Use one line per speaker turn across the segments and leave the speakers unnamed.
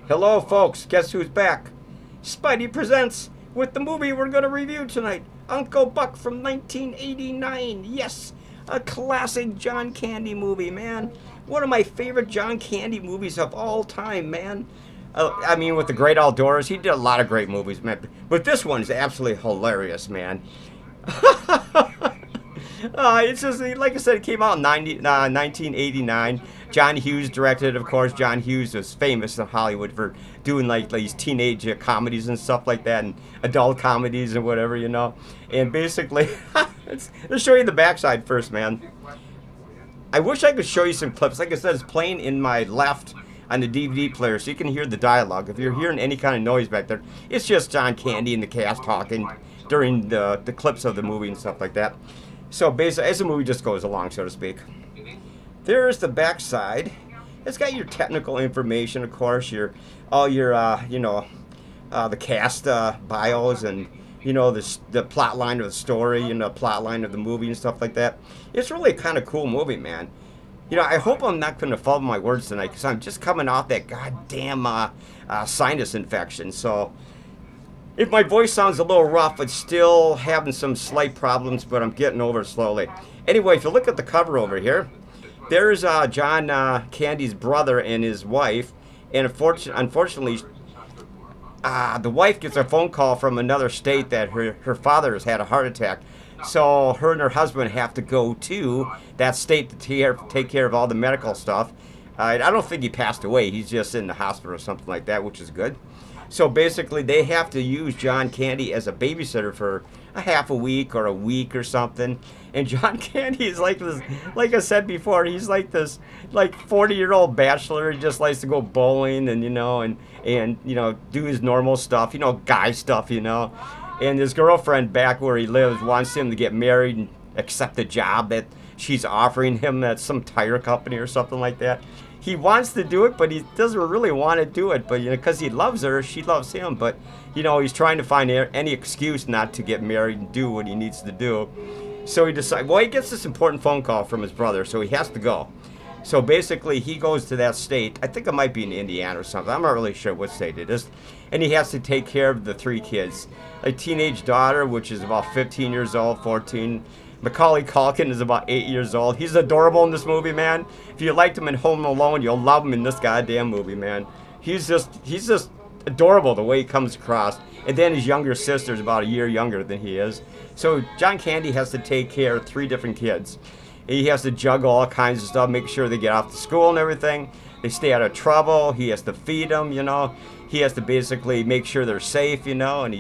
Hello, folks. Guess who's back? Spidey Presents with the movie we're going to review tonight. Uncle Buck from 1989. Yes, a classic John Candy movie, man. One of my favorite John Candy movies of all time, man. I mean, with The Great Outdoors, he did a lot of great movies, man. But this one is absolutely hilarious, man. It's just, like I said, it came out in 1989. John Hughes directed it, of course. John Hughes was famous in Hollywood for doing like these teenage comedies and stuff like that, and adult comedies and whatever, you know. And basically, let's show you the backside first, man. I wish I could show you some clips. Like I said, it's playing in my left on the DVD player, so you can hear the dialogue. If you're hearing any kind of noise back there, it's just John Candy and the cast talking during the clips of the movie and stuff like that. So basically, as the movie just goes along, so to speak. There's the backside. It's got your technical information, of course, all your the cast bios and the plot line of the story and the plot line of the movie and stuff like that. It's really a kind of cool movie, man. I hope I'm not going to follow my words tonight because I'm just coming off that goddamn sinus infection. So if my voice sounds a little rough, it's still having some slight problems, but I'm getting over it slowly. Anyway, if you look at the cover over here, there's John Candy's brother and his wife, and unfortunately, the wife gets a phone call from another state that her father has had a heart attack. So her and her husband have to go to that state to take care of all the medical stuff. I don't think he passed away. He's just in the hospital or something like that, which is good. So basically, they have to use John Candy as a babysitter for a half a week or a week or something. And John Candy is like this, like I said before, he's like this, like 40-year-old bachelor. He just likes to go bowling and do his normal stuff, guy stuff, And his girlfriend back where he lives wants him to get married and accept the job that she's offering him at some tire company or something like that. He wants to do it, but he doesn't really want to do it. But because he loves her, she loves him. But he's trying to find any excuse not to get married and do what he needs to do. So he decides. Well, he gets this important phone call from his brother, so he has to go. So basically, he goes to that state. I think it might be in Indiana or something. I'm not really sure what state it is. And he has to take care of the three kids. A teenage daughter, which is about 15 years old, 14. Macauley Culkin is about 8 years old. He's adorable in this movie, man. If you liked him in Home Alone, you'll love him in this goddamn movie, man. He's just adorable the way he comes across. And then his younger sister is about a year younger than he is. So John Candy has to take care of three different kids. He has to juggle all kinds of stuff, make sure they get off to school and everything. They stay out of trouble. He has to feed them, He has to basically make sure they're safe, and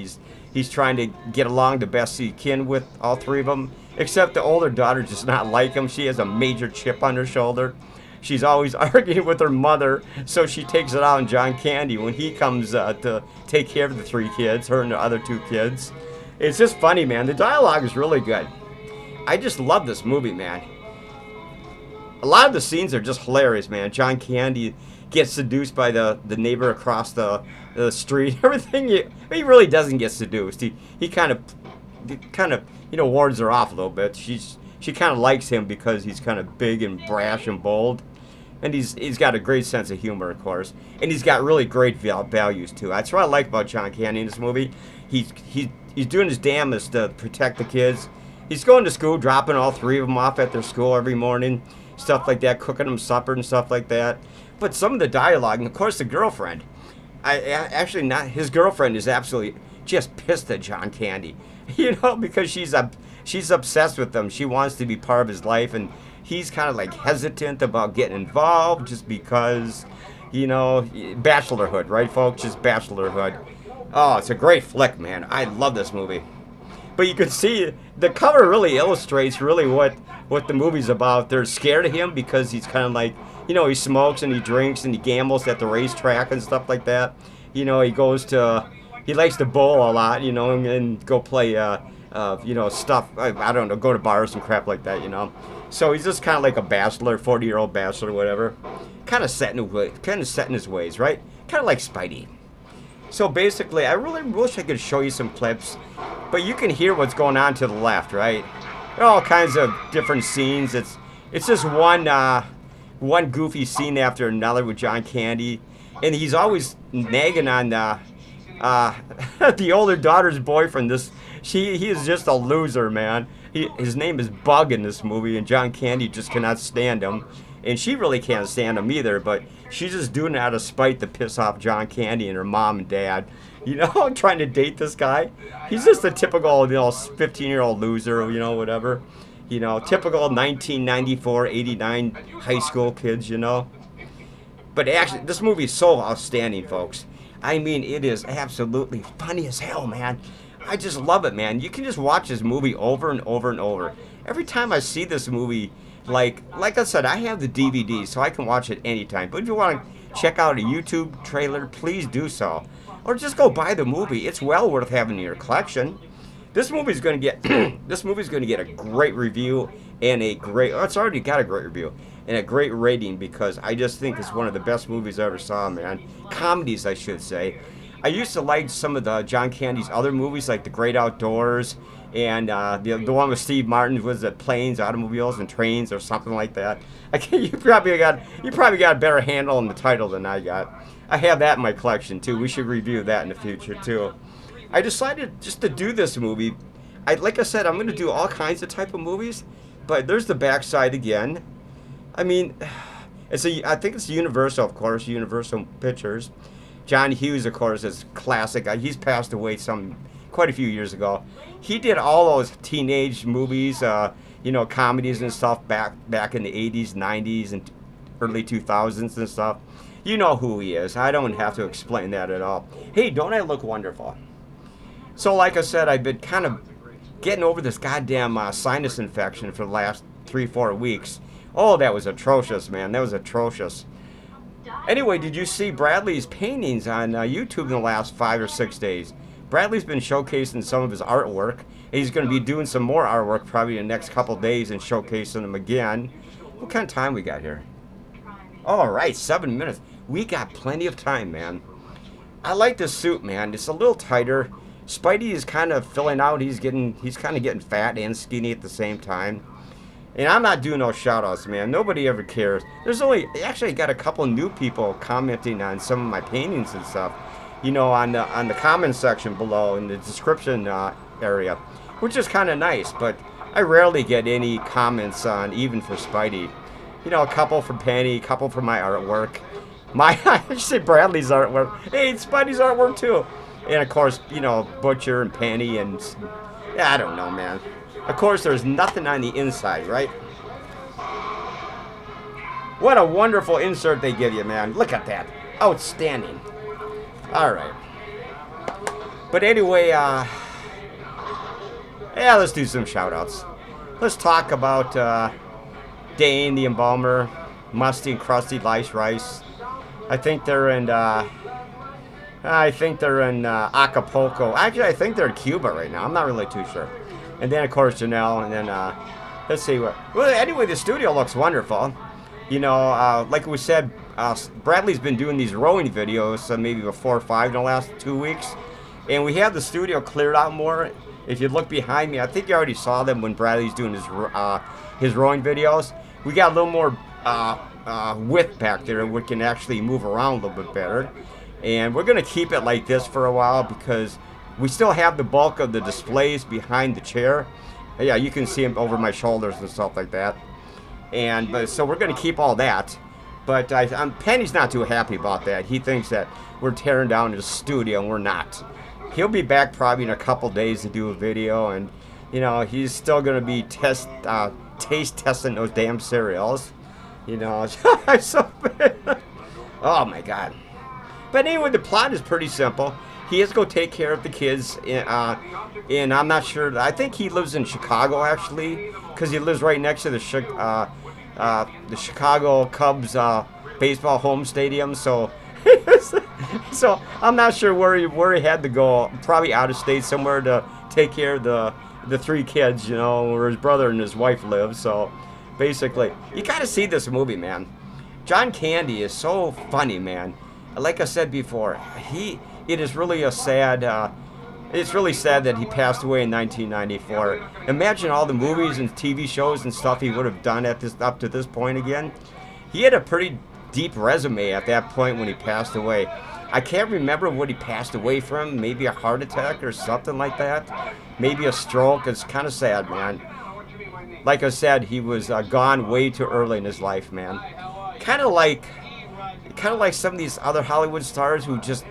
he's trying to get along the best he can with all three of them. Except the older daughter does not like him. She has a major chip on her shoulder. She's always arguing with her mother, so she takes it out on John Candy when he comes to take care of the three kids, her and the other two kids. It's just funny, man. The dialogue is really good. I just love this movie, man. A lot of the scenes are just hilarious, man. John Candy gets seduced by the neighbor across the street. Everything, he really doesn't get seduced. He kind of wards her off a little bit. She kind of likes him because he's kind of big and brash and bold. And he's got a great sense of humor, of course. And he's got really great values, too. That's what I like about John Candy in this movie. He's doing his damnedest to protect the kids. He's going to school, dropping all three of them off at their school every morning. Stuff like that, cooking them supper and stuff like that. But some of the dialogue, and of course the girlfriend. His girlfriend is absolutely just pissed at John Candy. Because she's obsessed with him. She wants to be part of his life, and he's kind of like hesitant about getting involved just because, bachelorhood, right, folks? Just bachelorhood. Oh, it's a great flick, man. I love this movie. But you can see the cover really illustrates really what the movie's about. They're scared of him because he's kind of like, he smokes and he drinks and he gambles at the racetrack and stuff like that. He likes to bowl a lot, and go play, stuff. I don't know, go to bars and crap like that, So he's just kind of like a bachelor, 40-year-old bachelor, whatever. Kind of set in his ways, right? Kind of like Spidey. So basically, I really wish I could show you some clips, but you can hear what's going on to the left, right? There are all kinds of different scenes. It's just one goofy scene after another with John Candy. and he's always nagging on the older daughter's boyfriend. He is just a loser, man. His name is Bug in this movie, and John Candy just cannot stand him, and she really can't stand him either. But she's just doing it out of spite to piss off John Candy and her mom and dad. You know, trying to date this guy. He's just a typical, 15-year-old loser. Whatever. Typical 1994, 89 high school kids. But actually, this movie is so outstanding, folks. I mean, it is absolutely funny as hell, man. I just love it, man. You can just watch this movie over and over and over. Every time I see this movie, like I said, I have the DVD, so I can watch it anytime. But if you want to check out a YouTube trailer, please do so. Or just go buy the movie. It's well worth having in your collection. This movie's going to get a great review and it's already got a great review and a great rating, because I just think it's one of the best movies I ever saw, man. Comedies, I should say. I used to like some of the John Candy's other movies, like The Great Outdoors, and the one with Steve Martin was the Planes, Automobiles, and Trains, or something like that. You probably got a better handle on the title than I got. I have that in my collection too. We should review that in the future too. I decided just to do this movie. Like I said, I'm going to do all kinds of type of movies, but there's the backside again. I mean, I think it's Universal, of course, Universal Pictures. John Hughes, of course, is classic. He's passed away quite a few years ago. He did all those teenage movies, comedies and stuff back in the 80s, 90s, and early 2000s and stuff. You know who he is. I don't have to explain that at all. Hey, don't I look wonderful? So, like I said, I've been kind of getting over this goddamn sinus infection for the last 3-4 weeks. Oh, that was atrocious, man. That was atrocious. Anyway, did you see Bradley's paintings on YouTube in the last 5 or 6 days? Bradley's been showcasing some of his artwork. He's going to be doing some more artwork probably in the next couple days and showcasing them again. What kind of time we got here? All right, 7 minutes. We got plenty of time, man. I like this suit, man. It's a little tighter. Spidey is kind of filling out. He's kind of getting fat and skinny at the same time. And I'm not doing no shout-outs, man. Nobody ever cares. Actually, I got a couple new people commenting on some of my paintings and stuff, on the comment section below in the description area, which is kind of nice. But I rarely get any comments on, even for Spidey. A couple for Penny, a couple for my artwork. I should say Bradley's artwork. Hey, it's Spidey's artwork too. And of course, Butcher and Penny and I don't know, man. Of course, there's nothing on the inside, right? What a wonderful insert they give you, man. Look at that. Outstanding. All right. But anyway, let's do some shout-outs. Let's talk about Dane, the Embalmer, Musty and Krusty Lice Rice. I think they're in Acapulco. Actually, I think they're in Cuba right now. I'm not really too sure. And then, of course, Janelle. And then, let's see what. Well, anyway, the studio looks wonderful. Like we said, Bradley's been doing these rowing videos, maybe 4 or 5 in the last 2 weeks. And we have the studio cleared out more. If you look behind me, I think you already saw them when Bradley's doing his rowing videos. We got a little more width back there. We can actually move around a little bit better. And we're going to keep it like this for a while because we still have the bulk of the displays behind the chair. Yeah, you can see them over my shoulders and stuff like that. So we're going to keep all that. But Penny's not too happy about that. He thinks that we're tearing down his studio, and we're not. He'll be back probably in a couple days to do a video, and he's still going to be taste testing those damn cereals. So oh my God. But anyway, the plot is pretty simple. He has to go take care of the kids, and I'm not sure. I think he lives in Chicago, actually, because he lives right next to the Chicago Cubs baseball home stadium. So, so I'm not sure where he had to go. Probably out of state somewhere to take care of the 3 kids, where his brother and his wife live. So, basically, you got to see this movie, man. John Candy is so funny, man. Like I said before, it is really a sad. It's really sad that he passed away in 1994. Imagine all the movies and TV shows and stuff he would have done up to this point again. He had a pretty deep resume at that point when he passed away. I can't remember what he passed away from. Maybe a heart attack or something like that. Maybe a stroke. It's kind of sad, man. Like I said, he was gone way too early in his life, man. Kind of like some of these other Hollywood stars who just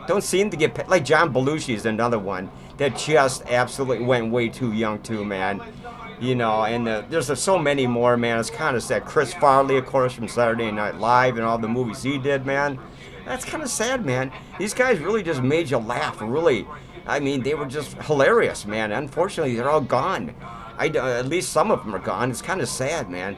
don't seem to get like John Belushi is another one that just absolutely went way too young too, man. You know, and there's so many more, man. It's kind of sad. Chris Farley, of course, from Saturday Night Live and all the movies he did, man. That's kind of sad, man. These guys really just made you laugh, really. I mean, they were just hilarious, man. Unfortunately, they're all gone. At least some of them are gone. It's kind of sad, man.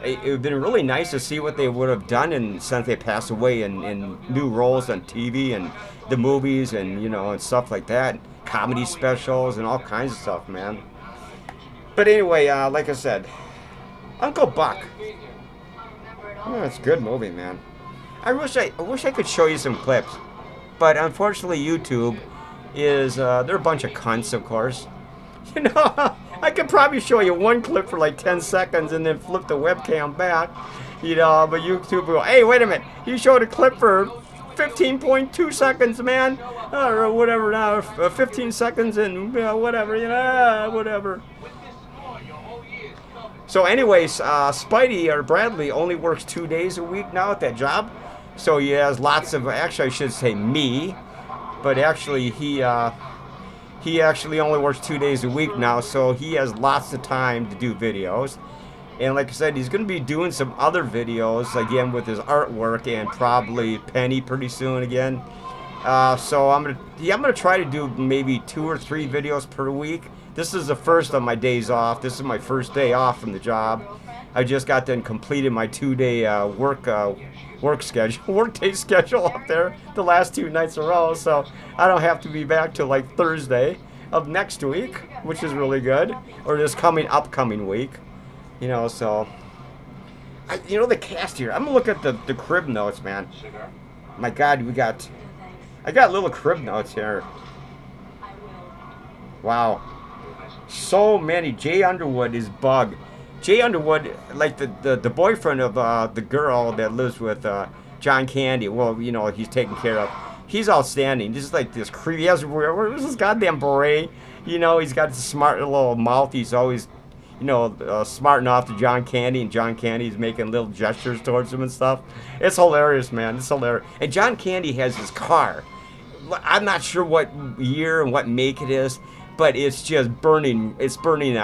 It would have been really nice to see what they would have done since they passed away in new roles on TV and the movies and, you know, and stuff like that. Comedy specials and all kinds of stuff, man. But anyway, like I said, Uncle Buck. Oh, it's a good movie, man. I wish I could show you some clips, but unfortunately YouTube is they're a bunch of cunts, of course. You know, I could probably show you one clip for like 10 seconds and then flip the webcam back, you know, but YouTube will go, hey, wait a minute, you showed a clip for 15.2 seconds, man, or whatever now, 15 seconds and whatever, you know, whatever. So anyways, Spidey or Bradley only works 2 days a week now at that job. So he has lots of, actually I should say me, but actually he actually only works 2 days a week now, so he has lots of time to do videos. And like I said, he's going to be doing some other videos again with his artwork and probably Penny pretty soon again. So I'm gonna try to do maybe 2 or 3 videos per week. This is the first of my days off. This is my first day off from the job. I just got done completed my 2-day work day schedule up there the last 2 nights in a row, so I don't have to be back till like Thursday of next week, which is really good, or this upcoming week, you know. So you know, the cast here, I'm gonna look at the crib notes, man. My God, I got little crib notes here. Wow, so many. Jay Underwood is Bug. Jay Underwood, like the boyfriend of the girl that lives with John Candy. Well, you know, he's taken care of. He's outstanding. Just like this creepy. He has where's this goddamn beret? You know, he's got this smart little mouth. He's always, you know, smarting off to John Candy, and John Candy's making little gestures towards him and stuff. It's hilarious, man. It's hilarious. And John Candy has his car. I'm not sure what year and what make it is, but it's just burning. It's burning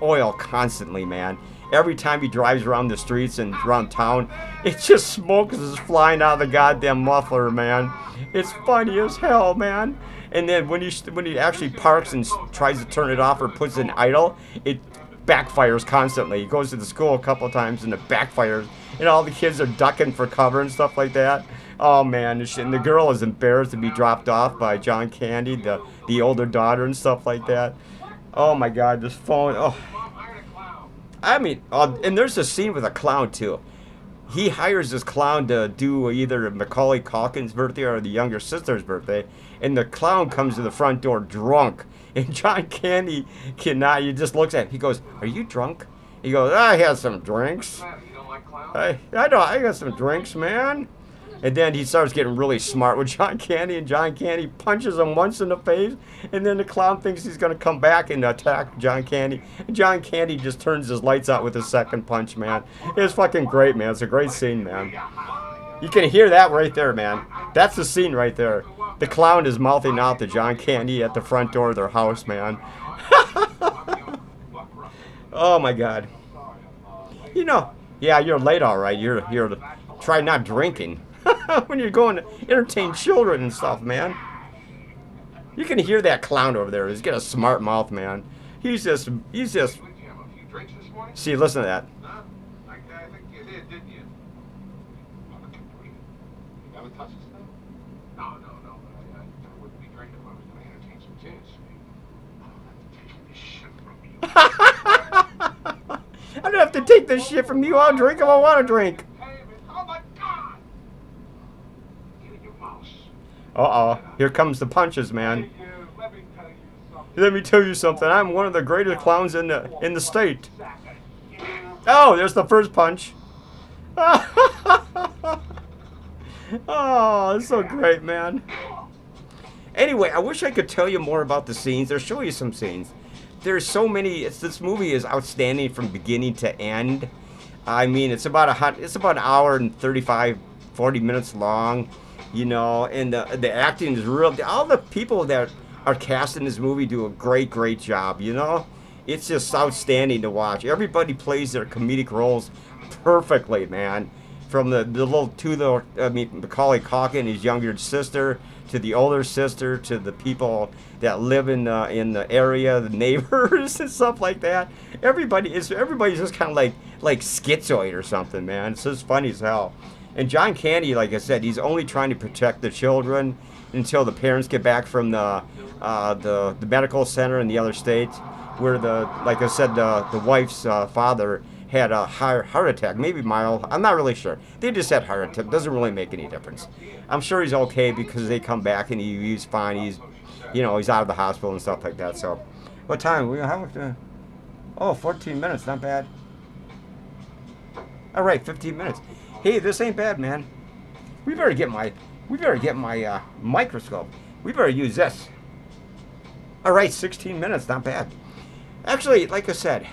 oil constantly, man. Every time he drives around the streets and around town, it just smoke is flying out of the goddamn muffler, man. It's funny as hell, man. And then when he actually parks and tries to turn it off or puts it in idle, it backfires constantly. He goes to the school a couple times and it backfires, and all the kids are ducking for cover and stuff like that. Oh man, and the girl is embarrassed to be dropped off by John Candy, the older daughter and stuff like that. Oh my God, this phone. Oh, I mean, and there's a scene with a clown too. He hires this clown to do either Macauley Culkin's birthday or the younger sister's birthday, and the clown comes to the front door drunk, and John Candy cannot. He just looks at him. He goes, "Are you drunk?" He goes, "I had some drinks. I got some drinks, man." And then he starts getting really smart with John Candy, and John Candy punches him once in the face, and then the clown thinks he's going to come back and attack John Candy. And John Candy just turns his lights out with his second punch, man. It's fucking great, man. It's a great scene, man. You can hear that right there, man. That's the scene right there. The clown is mouthing out to John Candy at the front door of their house, man. Oh, my God. You know, yeah, you're late, all right. You're try not drinking. When you're going to entertain children and stuff, man. You can hear that clown over there. He's got a smart mouth, man. He's just. See, listen to that.
I think you did, didn't you? You haven't touched this stuff? No. I wouldn't be drinking if I was going to entertain some kids.
I don't have to take this shit from you. I'll drink if I want to drink. Uh-oh. Here comes the punches, man. Let me tell you something. I'm one of the greatest clowns in the state. Oh, there's the first punch. Oh, it's so great, man. Anyway, I wish I could tell you more about the scenes. I'll show you some scenes. There's so many. This movie is outstanding from beginning to end. I mean, it's about an hour and 35, 40 minutes long, and the acting is real. All the people that are cast in this movie do a great job. It's just outstanding to watch. Everybody plays their comedic roles perfectly, man. From Macaulay Culkin, his younger sister, to the older sister, to the people that live in the area, the neighbors and stuff like that. Everybody's just kind of like schizoid or something, man. It's just funny as hell. And John Candy, like I said, he's only trying to protect the children until the parents get back from the medical center in the other state, where like I said, the wife's father had a heart attack, maybe mild. I'm not really sure. They just had heart attack. Doesn't really make any difference. I'm sure he's okay because they come back and he's fine. He's out of the hospital and stuff like that. So, what time? How much? Oh, 14 minutes. Not bad. All right, 15 minutes. Hey, this ain't bad, man. We better get my microscope. We better use this. All right, 16 minutes. Not bad. Actually, like I said,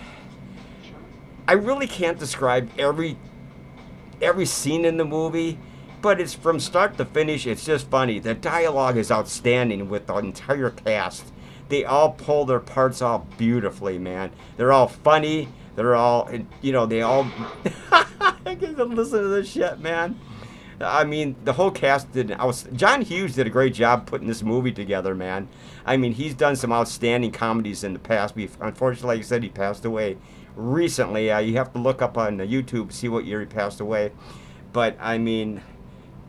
I really can't describe every scene in the movie, but it's from start to finish. It's just funny. The dialogue is outstanding with the entire cast. They all pull their parts off beautifully, man. They're all funny. They're all, they all. I can't listen to this shit, man. I mean, the whole cast John Hughes did a great job putting this movie together, man. I mean, he's done some outstanding comedies in the past. Unfortunately, like I said, he passed away recently. You have to look up on YouTube to see what year he passed away. But, I mean,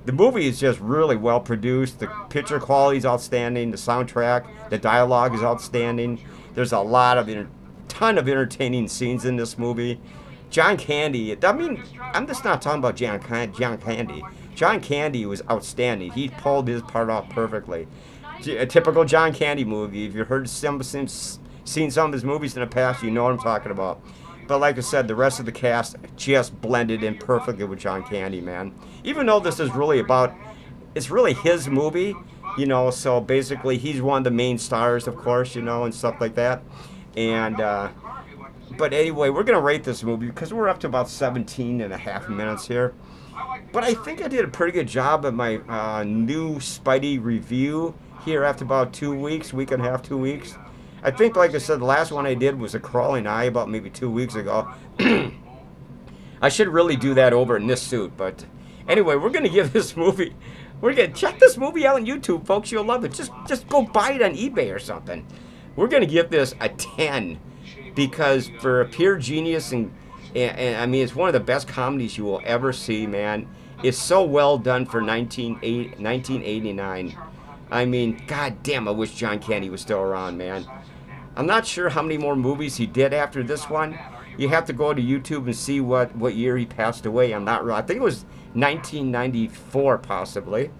the movie is just really well produced. The picture quality is outstanding. The soundtrack, the dialogue is outstanding. There's a ton of entertaining scenes in this movie. John Candy, I mean, I'm just not talking about John Candy. John Candy was outstanding. He pulled his part off perfectly. A typical John Candy movie. If you've seen some of his movies in the past, you know what I'm talking about. But like I said, the rest of the cast just blended in perfectly with John Candy, man. Even though this is it's really his movie, so basically he's one of the main stars, of course, and stuff like that. And, but anyway, we're going to rate this movie because we're up to about 17 and a half minutes here. But I think I did a pretty good job at my new Spidey review here after about week and a half, 2 weeks. I think, like I said, the last one I did was A Crawling Eye about maybe 2 weeks ago. I should really do that over in this suit. But anyway, we're going to give this movie... We're going to check this movie out on YouTube, folks. You'll love it. Just go buy it on eBay or something. We're going to give this a 10. Because for a pure genius, and I mean, it's one of the best comedies you will ever see, man. It's so well done for 1989. I mean, goddamn, I wish John Candy was still around, man. I'm not sure how many more movies he did after this one. You have to go to YouTube and see what year he passed away. I'm not real. I think it was 1994, possibly.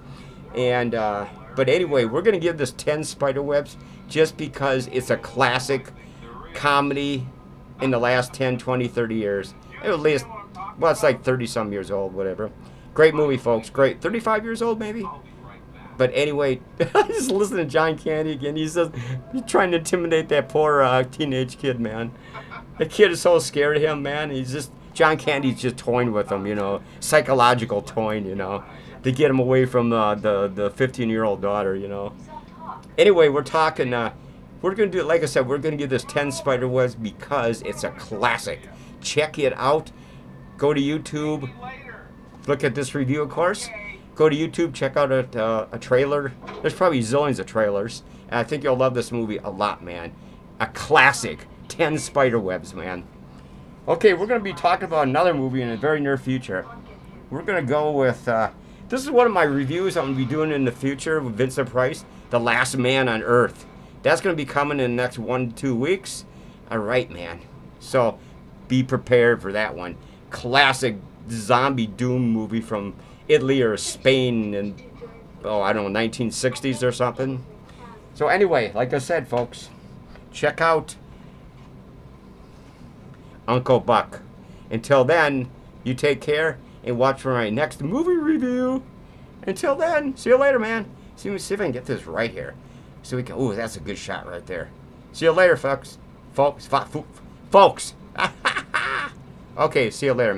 And but anyway, we're gonna give this 10 Spiderwebs just because it's a classic comedy in the last 10, 20, 30 years. At least, well, it's like 30-some years old, whatever. Great movie, folks. Great. 35 years old, maybe? But anyway, I just listen to John Candy again. He's trying to intimidate that poor teenage kid, man. The kid is so scared of him, man. John Candy's just toying with him, psychological toying, to get him away from the 15-year-old daughter, Anyway, we're talking... we're going to do, like I said, we're going to give this 10 Spiderwebs because it's a classic. Check it out. Go to YouTube. Look at this review, of course. Go to YouTube. Check out a trailer. There's probably zillions of trailers. And I think you'll love this movie a lot, man. A classic. 10 Spiderwebs, man. Okay, we're going to be talking about another movie in the very near future. We're going to go with... this is one of my reviews I'm going to be doing in the future with Vincent Price. The Last Man on Earth. That's going to be coming in the next 1 to 2 weeks. All right, man. So be prepared for that one. Classic zombie doom movie from Italy or Spain in, I don't know, 1960s or something. So anyway, like I said, folks, check out Uncle Buck. Until then, you take care and watch for my next movie review. Until then, see you later, man. See if I can get this right here. So we can. Ooh, that's a good shot right there. See you later, folks. Folks. Okay, see you later.